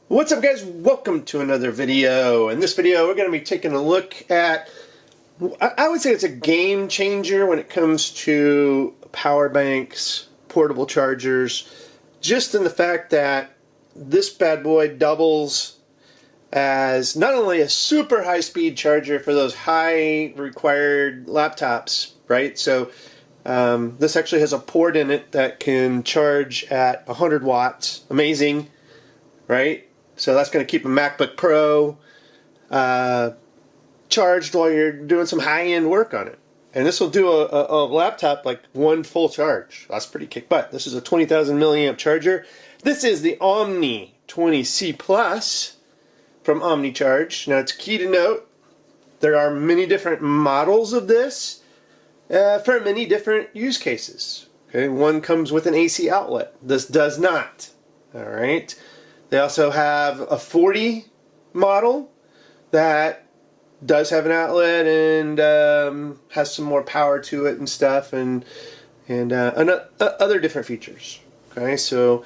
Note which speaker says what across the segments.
Speaker 1: What's up, guys? Welcome to another video. In this video we're going to be taking a look at, I would say it's a game changer when it comes to power banks, portable chargers, just in the fact that this bad boy doubles as not only a super high speed charger for those high required laptops, right? So this actually has a port in it that can charge at 100 watts. Amazing, right? So that's going to keep a MacBook Pro charged while you're doing some high-end work on it. And this will do a laptop like one full charge. That's pretty kick butt. This is a 20,000 milliamp charger. This is the Omni 20C Plus from Omni Charge. Now it's key to note there are many different models of this for many different use cases. Okay, one comes with an AC outlet. This does not. All right. They also have a 40 model that does have an outlet and has some more power to it and stuff, and other different features. Okay, so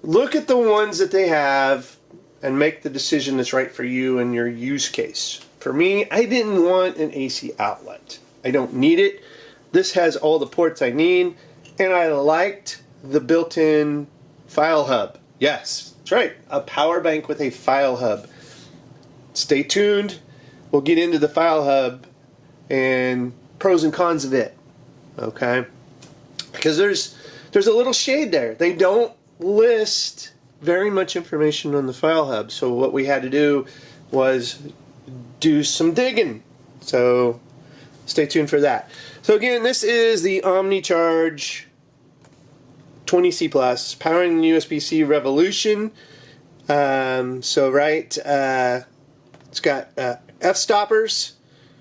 Speaker 1: look at the ones that they have and make the decision that's right for you and your use case. For me, I didn't want an AC outlet. I don't need it. This has all the ports I need, and I liked the built-in file hub. Yes, that's right, a power bank with a file hub. Stay tuned. We'll get into the file hub and pros and cons of it. Okay? Because there's a little shade there. They don't list very much information on the file hub. So what we had to do was do some digging. So stay tuned for that. So again, this is the Omni Charge 20C Plus, powering the USB-C revolution. It's got f-stoppers.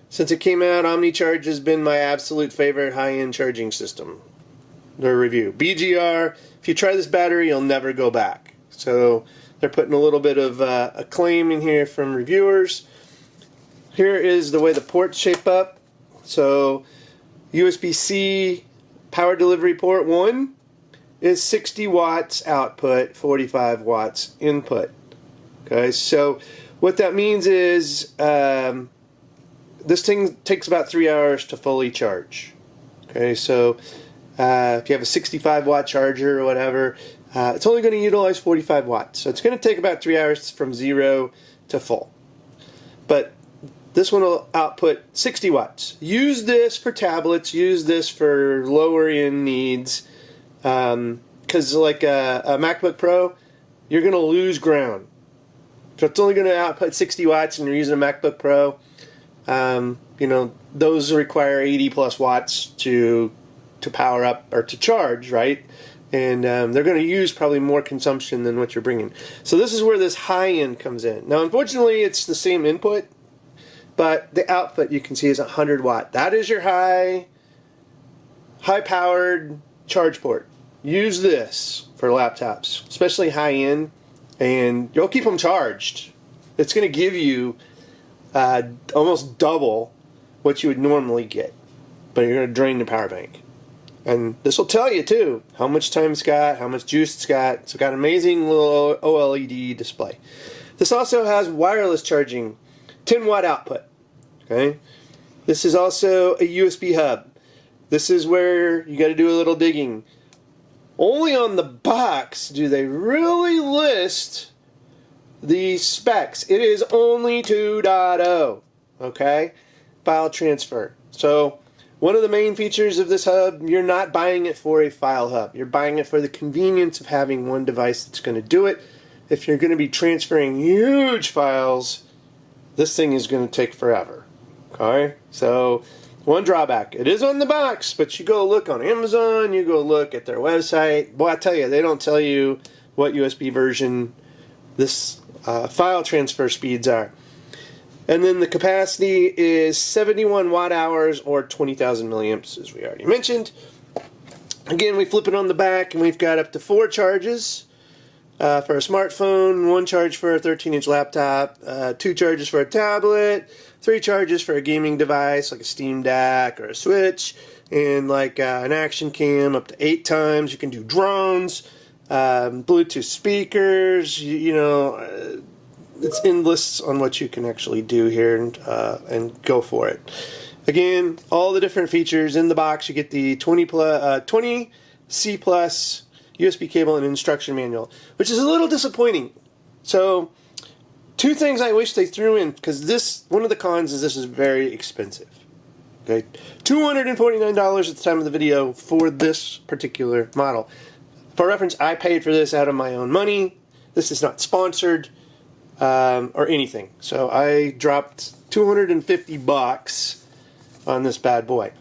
Speaker 1: Since it came out, Omni Charge has been my absolute favorite high-end charging system. Their review. BGR, if you try this battery, you'll never go back. So they're putting a little bit of acclaim in here from reviewers. Here is the way the ports shape up. So USB-C power delivery port 1 is 60 watts output, 45 watts input. Okay, so what that means is this thing takes about 3 hours to fully charge. Okay, so if you have a 65 watt charger or whatever, it's only going to utilize 45 watts. So it's going to take about 3 hours from 0 to full. But this one will output 60 watts. Use this for tablets, use this for lower end needs. Because like a MacBook Pro, you're going to lose ground. So it's only going to output 60 watts and you're using a MacBook Pro. You know, those require 80 plus watts to power up or to charge, right? And they're going to use probably more consumption than what you're bringing. So this is where this high end comes in. Now, unfortunately, it's the same input, but the output you can see is 100 watt. That is your high-powered charge port. Use this for laptops, especially high-end, and you'll keep them charged. It's going to give you almost double what you would normally get, but you're going to drain the power bank. And this will tell you, too, how much time it's got, how much juice it's got. It's got an amazing little OLED display. This also has wireless charging, 10 watt output. Okay, this is also a USB hub. This is where you got to do a little digging. Only on the box do they really list the specs. It is only 2.0. Okay, file transfer. So one of the main features of this hub, you're not buying it for a file hub. You're buying it for the convenience of having one device that's going to do it. If you're going to be transferring huge files, this thing is going to take forever. Okay, so one drawback, it is on the box, but you go look on Amazon, you go look at their website. Boy, I tell you, they don't tell you what USB version this file transfer speeds are. And then the capacity is 71 watt hours or 20,000 milliamps, as we already mentioned. Again, we flip it on the back, and we've got up to 4 charges for a smartphone, 1 charge for a 13-inch laptop, 2 charges for a tablet, 3 charges for a gaming device like a SteamDeck or a Switch, and like an action cam up to 8 times. You can do drones, Bluetooth speakers, you know, it's endless on what you can actually do here, and go for it. Again, all the different features in the box. You get the 20C plus USB cable and instruction manual, which is a little disappointing. So, two things I wish they threw in, because this, one of the cons is this is very expensive. Okay, $249 at the time of the video for this particular model. For reference, I paid for this out of my own money. This is not sponsored or anything. So I dropped 250 bucks on this bad boy.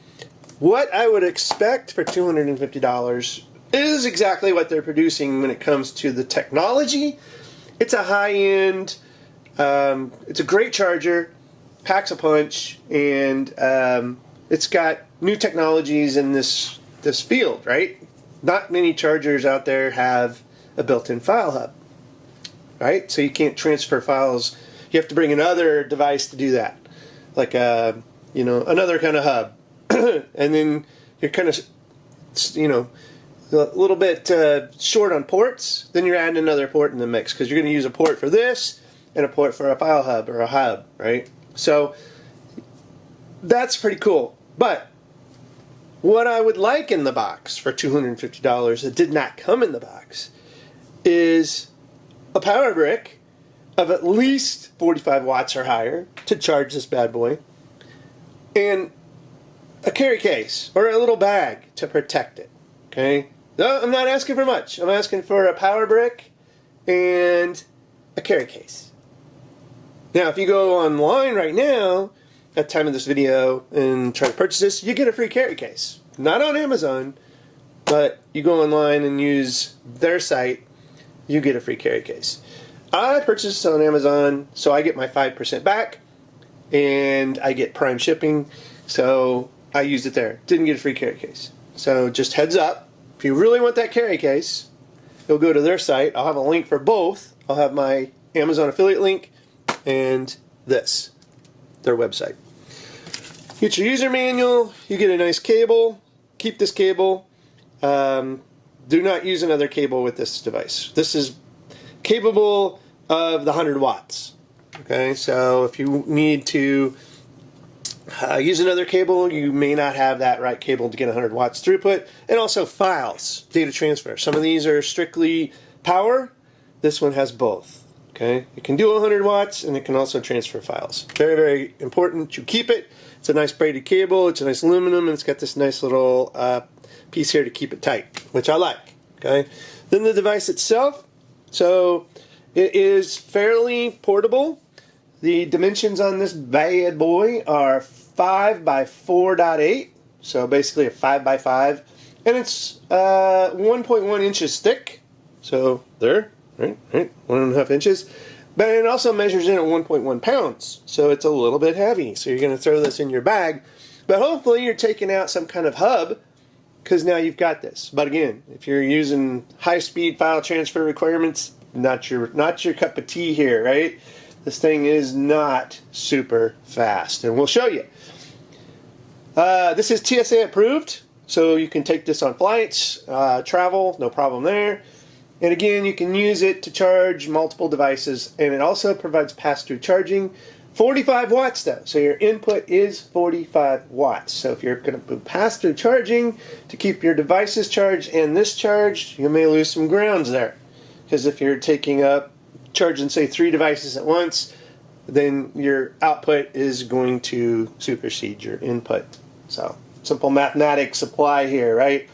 Speaker 1: What I would expect for $250 is exactly what they're producing when it comes to the technology. It's a high-end, it's a great charger, packs a punch, and it's got new technologies in this field, right? Not many chargers out there have a built-in file hub, right? So you can't transfer files. You have to bring another device to do that, like you know, another kind of hub, and then you're kind of, you know, a little bit short on ports. Then you're adding another port in the mix because you're going to use a port for this and a port for a file hub or a hub, right? So that's pretty cool. But what I would like in the box for $250 that did not come in the box is a power brick of at least 45 watts or higher to charge this bad boy, and a carry case or a little bag to protect it. Okay? No, I'm not asking for much. I'm asking for a power brick and a carry case. Now, if you go online right now at the time of this video and try to purchase this, you get a free carry case. Not on Amazon, but you go online and use their site, you get a free carry case. I purchased this on Amazon, so I get my 5% back, and I get Prime shipping, so I used it there. Didn't get a free carry case. So just heads up, if you really want that carry case, you'll go to their site. I'll have a link for both. I'll have my Amazon affiliate link and this, their website. Get your user manual, you get a nice cable. Keep this cable. Do not use another cable with this device. This is capable of the 100 watts. Okay, so if you need to use another cable, you may not have that right cable to get 100 watts throughput. And also files, data transfer. Some of these are strictly power. This one has both. Okay, it can do 100 watts and it can also transfer files. Very, very important you keep it. It's a nice braided cable, it's a nice aluminum, and it's got this nice little piece here to keep it tight, which I like. Okay. Then the device itself, so it is fairly portable. The dimensions on this bad boy are 5 by 4.8, so basically a 5 by 5, and it's 1.1 inches thick. So there, right, 1.5 inches. But it also measures in at 1.1 pounds, so it's a little bit heavy. So you're going to throw this in your bag, but hopefully you're taking out some kind of hub, because now you've got this. But again, if you're using high-speed file transfer requirements, not your cup of tea here, right? This thing is not super fast, and we'll show you. This is TSA approved, so you can take this on flights, travel, no problem there. And again, you can use it to charge multiple devices, and it also provides pass-through charging. 45 watts though, so your input is 45 watts. So if you're going to do pass-through charging to keep your devices charged and this charged, you may lose some grounds there. Because if you're taking up, charging say 3 devices at once, then your output is going to supersede your input. So simple mathematics apply here, right?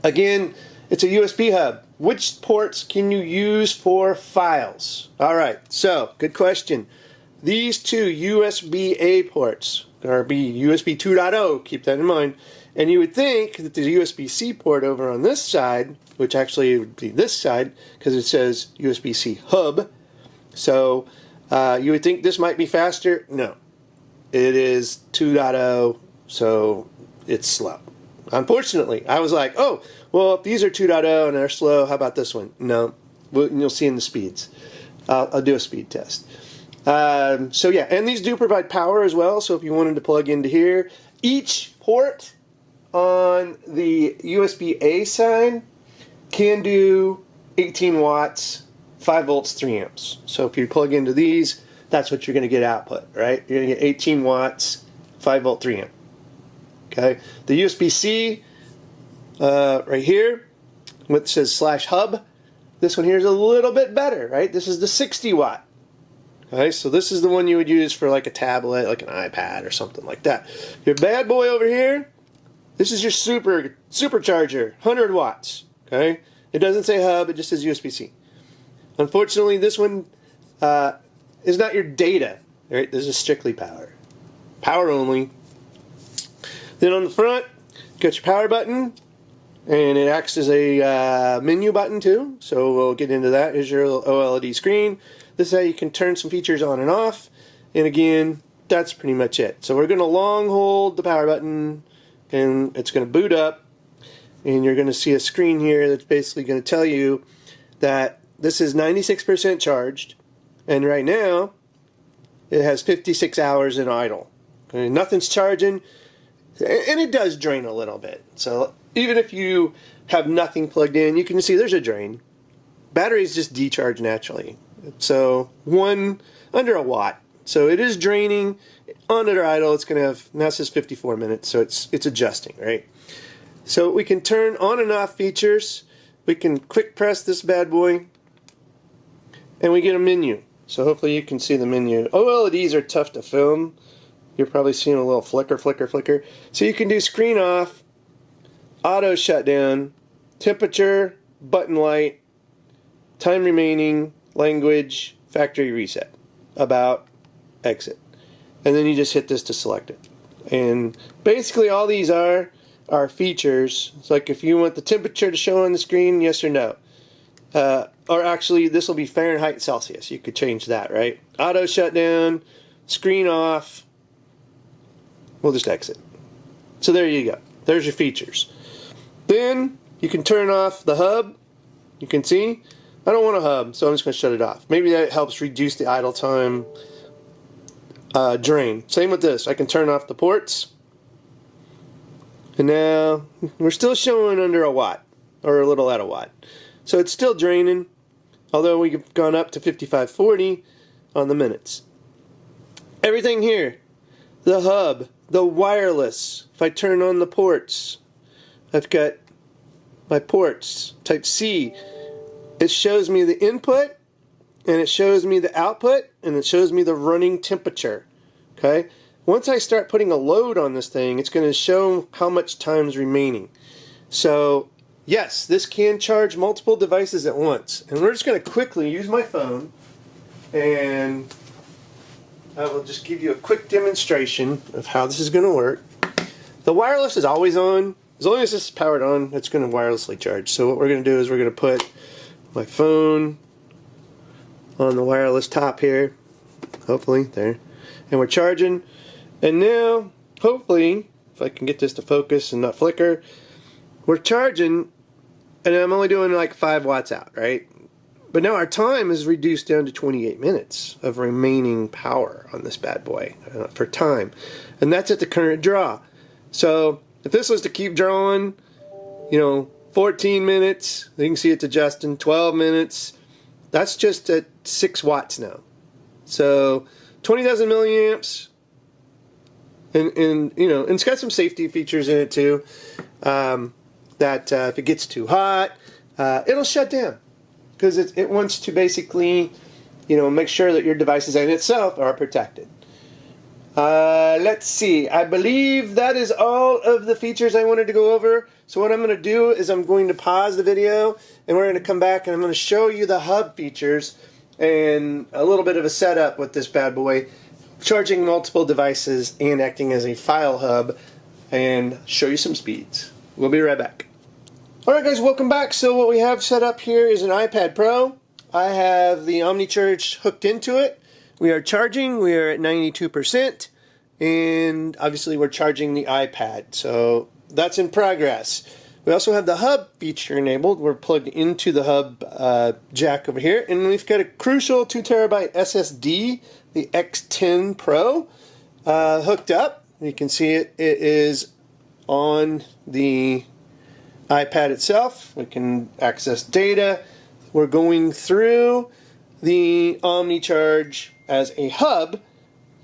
Speaker 1: Again, it's a USB hub. Which ports can you use for files? Alright, so, good question. These two USB-A ports, or be USB 2.0, keep that in mind. And you would think that the USB-C port over on this side, which actually would be this side, because it says USB-C hub, so you would think this might be faster. No. It is 2.0, so it's slow. Unfortunately, I was like, oh, well, if these are 2.0 and they're slow, how about this one? No, you'll see in the speeds. I'll do a speed test. So yeah, and these do provide power as well, so if you wanted to plug into here, each port on the USB-A side can do 18 watts, 5 volts, 3 amps. So if you plug into these, that's what you're going to get output, right? You're going to get 18 watts, 5 volt, 3 amp. Okay. The USB-C right here, which says /hub, this one here is a little bit better, right? This is the 60 watt. Okay, so this is the one you would use for like a tablet, like an iPad or something like that. Your bad boy over here, this is your supercharger, 100 watts. Okay, it doesn't say hub, it just says USB-C. Unfortunately, this one is not your data. Right, this is strictly power. Power only. Then on the front, you got your power button, and it acts as a menu button too. So we'll get into that. Here's your OLED screen. This is how you can turn some features on and off. And again, that's pretty much it. So we're going to long hold the power button, and it's going to boot up. And you're going to see a screen here that's basically going to tell you that this is 96% charged. And right now, it has 56 hours in idle. Okay, nothing's charging. And it does drain a little bit. So even if you have nothing plugged in, you can see there's a drain. Batteries just decharge naturally. So under a watt. So it is draining. Under idle, it's going to have, now it says 54 minutes, so it's adjusting, right? So we can turn on and off features. We can quick press this bad boy, and we get a menu. So hopefully you can see the menu. OLEDs are tough to film. You're probably seeing a little flicker, flicker, flicker. So you can do screen off, auto shutdown, temperature, button light, time remaining, language, factory reset, about, exit. And then you just hit this to select it. And basically all these are features. It's like if you want the temperature to show on the screen, yes or no. Or actually, this will be Fahrenheit, Celsius. You could change that, right? Auto shutdown, screen off. We'll just exit. So there you go. There's your features. Then you can turn off the hub. You can see I don't want a hub, so I'm just going to shut it off. Maybe that helps reduce the idle time drain. Same with this. I can turn off the ports. And now we're still showing under a watt, or a little at a watt. So it's still draining, although we've gone up to 5540 on the minutes. Everything here, the hub, the wireless. If I turn on the ports, I've got my ports, type C. It shows me the input, and it shows me the output, and it shows me the running temperature. Okay? Once I start putting a load on this thing, it's going to show how much time is remaining. So, yes, this can charge multiple devices at once. And we're just going to quickly use my phone, and I will just give you a quick demonstration of how this is going to work. The wireless is always on. As long as this is powered on, it's going to wirelessly charge. So what we're going to do is we're going to put my phone on the wireless top here, hopefully there, and we're charging. And now hopefully if I can get this to focus and not flicker, we're charging, and I'm only doing like 5 watts out, right? But now our time is reduced down to 28 minutes of remaining power on this bad boy for time, and that's at the current draw. So if this was to keep drawing, 14 minutes, you can see it's adjusting, 12 minutes, that's just at 6 watts now. So 20,000 milliamps, and it's got some safety features in it too, that if it gets too hot, it'll shut down, because it wants to basically, make sure that your devices in itself are protected. Let's see, I believe that is all of the features I wanted to go over. So what I'm going to do is I'm going to pause the video, and we're going to come back, and I'm going to show you the hub features and a little bit of a setup with this bad boy, charging multiple devices and acting as a file hub, and show you some speeds. We'll be right back. Alright guys, welcome back. So what we have set up here is an iPad Pro. I have the Omni Charge hooked into it. We are charging, we are at 92%, and obviously we're charging the iPad, so that's in progress. We also have the hub feature enabled. We're plugged into the hub jack over here, and we've got a crucial 2TB SSD, the X10 Pro, hooked up. You can see it is on the iPad itself. We can access data. We're going through the Omni Charge as a hub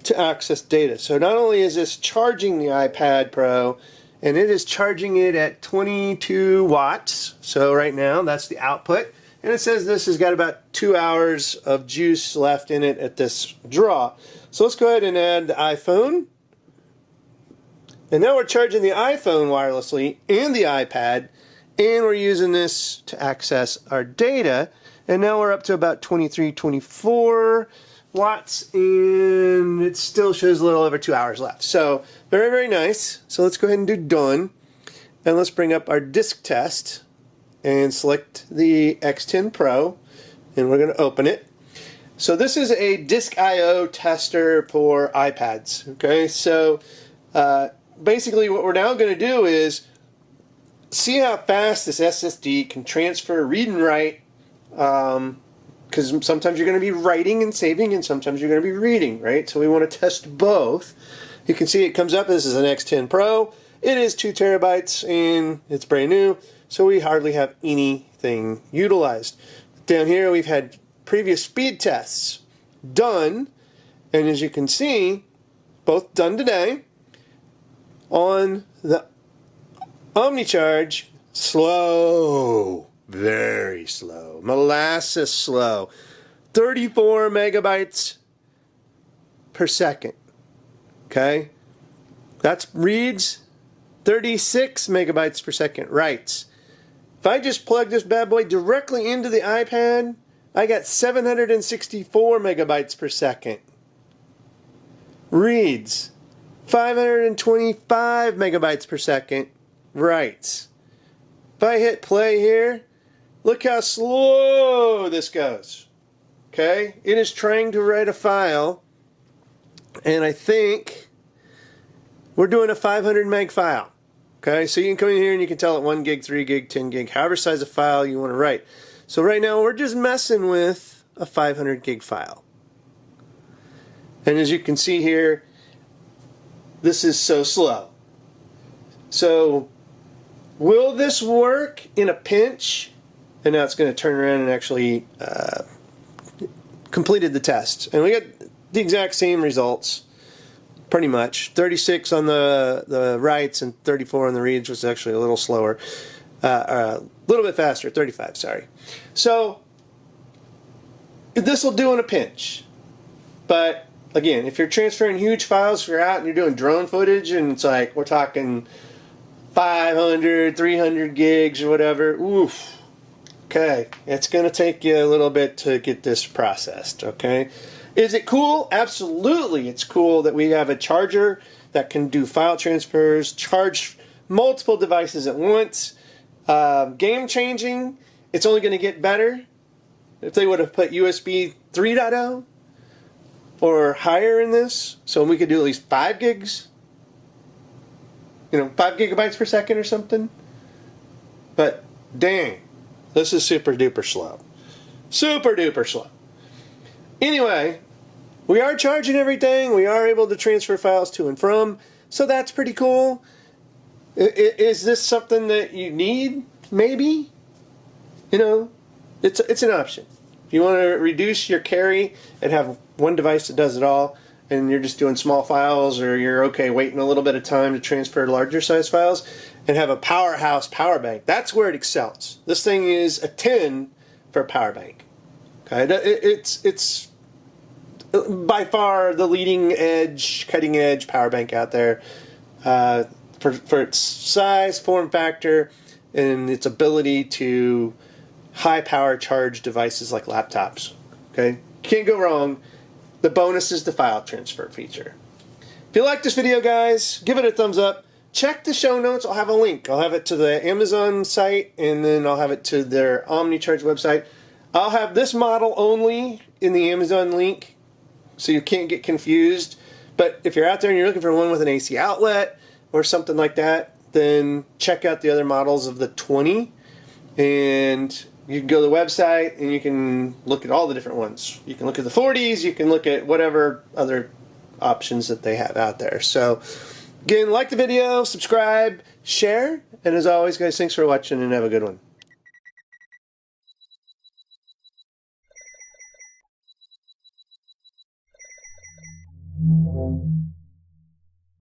Speaker 1: to access data. So not only is this charging the iPad Pro, and it is charging it at 22 watts. So right now that's the output. And it says this has got about 2 hours of juice left in it at this draw. So let's go ahead and add the iPhone. And now we're charging the iPhone wirelessly and the iPad, and we're using this to access our data. And now we're up to about 23, 24 watts, and it still shows a little over 2 hours left. So very, very nice. So let's go ahead and do done. And let's bring up our disk test and select the X10 Pro, and we're going to open it. So this is a disk I/O tester for iPads. Okay, so basically what we're now going to do is see how fast this SSD can transfer read and write, because sometimes you're going to be writing and saving, and sometimes you're going to be reading, right? So we want to test both. You can see it comes up. This is an X10 Pro. It is 2 terabytes, and it's brand new, so we hardly have anything utilized. Down here we've had previous speed tests done, and as you can see, both done today. On the Omni Charge, slow, very slow, molasses slow, 34 megabytes per second. Okay, that's reads, 36 megabytes per second writes. If I just plug this bad boy directly into the iPad, I got 764 megabytes per second. Reads 525 megabytes per second. Writes. If I hit play here, look how slow this goes. Okay, it is trying to write a file, and I think we're doing a 500 meg file. Okay, so you can come in here and you can tell it 1 gig, 3 gig, 10 gig, however size of file you want to write. So right now we're just messing with a 500 gig file. And as you can see here, this is so slow. So will this work in a pinch? And now it's going to turn around and actually completed the test. And we got the exact same results. Pretty much 36 on the writes and 34 on the reads, was actually a little slower, a little bit faster, 35, sorry. So this will do in a pinch, but again, if you're transferring huge files, if you're out and you're doing drone footage and it's like we're talking 500, 300 gigs or whatever, oof, okay, it's going to take you a little bit to get this processed. Okay. Is it cool? Absolutely, it's cool that we have a charger that can do file transfers, charge multiple devices at once. Game changing. It's only going to get better. If they would have put USB 3.0 or higher in this, so we could do at least 5 gigs, 5 gigabytes per second or something. But dang, this is super duper slow. Super duper slow. Anyway, we are charging everything. We are able to transfer files to and from, so that's pretty cool. Is this something that you need? Maybe. It's an option. If you want to reduce your carry and have one device that does it all, and you're just doing small files, or you're okay waiting a little bit of time to transfer larger size files, and have a powerhouse power bank, that's where it excels. This thing is a 10 for a power bank. Okay, it's by far the leading edge, cutting edge power bank out there for its size, form factor, and its ability to high power charge devices like laptops. Okay, can't go wrong. The bonus is the file transfer feature. If you like this video, guys, give it a thumbs up. Check the show notes. I'll have a link. I'll have it to the Amazon site, and then I'll have it to their OmniCharge website. I'll have this model only in the Amazon link, so you can't get confused. But if you're out there and you're looking for one with an AC outlet or something like that, then check out the other models of the 20. And you can go to the website and you can look at all the different ones. You can look at the 40s, you can look at whatever other options that they have out there. So, again, like the video, subscribe. share, and as always, guys, thanks for watching and have a good one.